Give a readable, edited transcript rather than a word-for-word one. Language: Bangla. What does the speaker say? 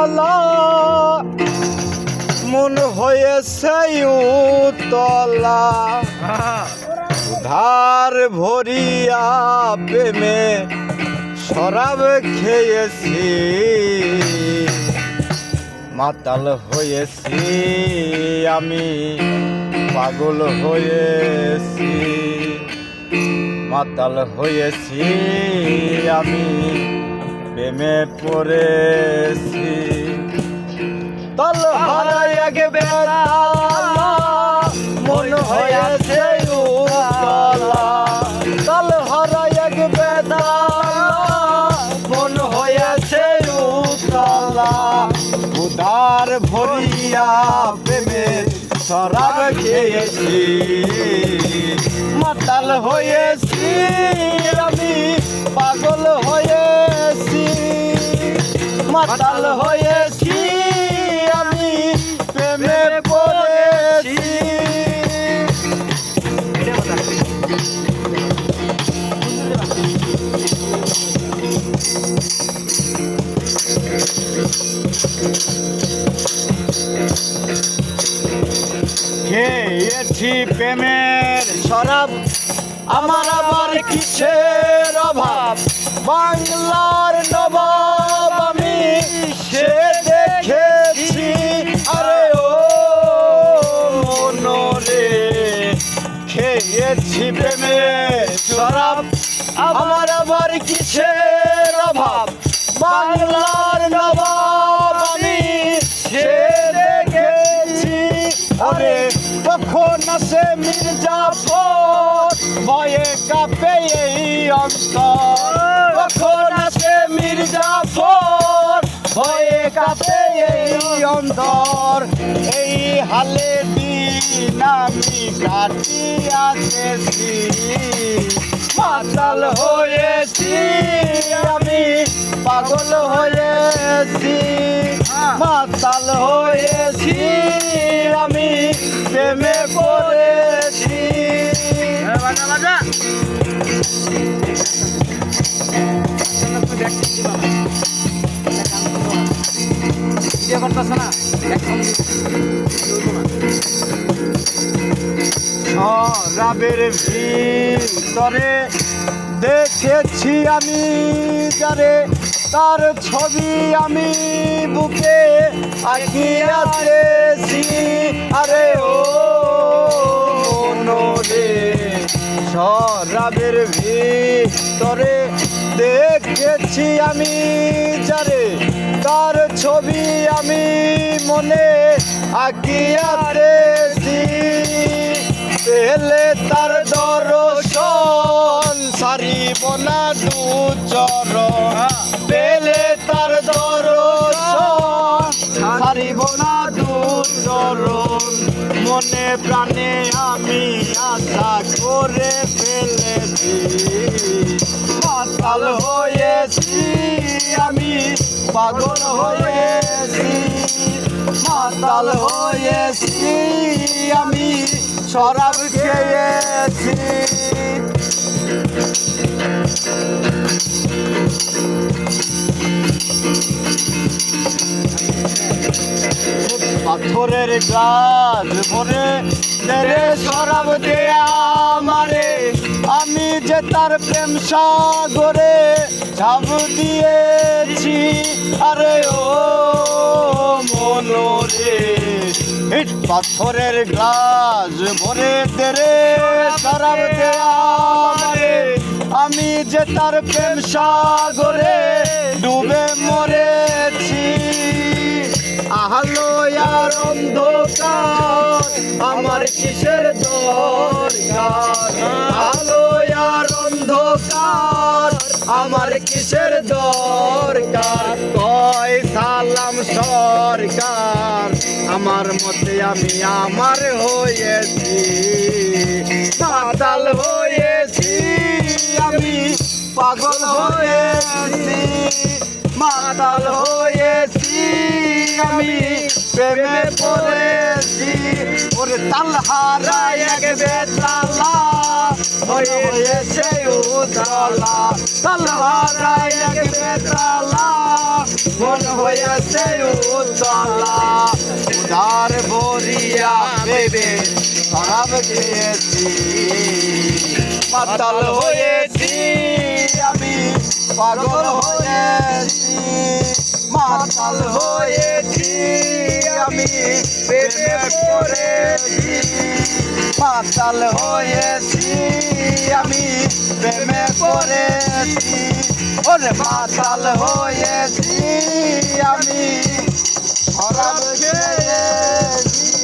তলা মন হয়েছে উতলা ধার ভরিয়া প্রেমে শরাব খেয়েছি মাতাল হয়েছি আমি পাগল হয়েছি মাতাল হয়েছি আমি প্রেমে পড়েছি তল হারাই আগে বেলা মন হয়েছে উতলা তল হারাই আগে বেলা মন হয়েছে উতলা উদার ভরিয়া প্রেমের শরাব খেয়েছি মাতাল হয়েছি আমি পাগল হয়েছি মাতাল হয়েছি আমি প্রেমে পড়েছি খেয়েছি প্রেমের শরাব আমার আবার কিসের অভাব বাংলার নবাব আমি সে দেখেছি আরে ও মনরে খেয়েছি প্রেমের শরাব আমার আবার কিসের অভাব বাংলার নবাব আমি সে দেখেছি আরে কখন আসে মির্জাফর ভয়ে কাঁপে এই অন্তর কখন আসে মির্জাফর ভয়ে কাঁপে এই অন্তর এই হালে দিন আমি কাটিয়াছি মাতাল হয়েছি আমি পাগল হয়েছি মাতাল হয়েছি আমি প্রেমে পড়েছি শরাবের ভিতরে দেখেছি আমি যারে তার ছবি আমি বুকে আঁকিয়াছি আরে ও মনরে শরাবের ভিতরে দেখেছি আমি যারে তার ছবি আমি মনে আঁকিয়াছি পেলে তার দর্শন সারিব না দু চরণ পেলে তার দর্শন সারিব না দু চরণ মনে প্রাণে আমি আশা করে ফেলেছি মাতাল হয়েছি আমি পাগল হয়েছি মাতাল হয়েছি আমি শরাব খেয়েছি পাথরের গ্লাস ভরে দেরে শরাব দেয়া আমারে আমি যে তার প্রেম সাগরে ঝাঁপ দিয়েছি আরে ও মনরে পাথরের গ্লাস ভরে দেরে শরাব দেয়া আমারে আমি যে তার প্রেম সাগরে ডুবে মরেছি আলো আর অন্ধকার আমার কিসের দরকার আলো আর অন্ধকার আমার কিসের দরকার কয় সালাম সরকার আমার মতে আমি আমার হয়েছি মাতাল হয়েছি আমি পাগল হয়েছি মাতাল হয়েছি আমি প্রেমে পড়েছি ওরে তাল হারাই এক বেতালা হয়েছে উতলা তাল হারাই এক বেতালা মন হয়েছে উতলা উদার বরিয়া বেবে খারাপ খেয়েছি মাতাল হয়েছি আমি পাগল হয়েছি মাতাল হয়েছি আমি প্রেমে পড়েছি মাতাল হয়েছি আমি প্রেমে পড়েছি ওরে মাতাল হয়েছি আমি খারাপ খেয়েছি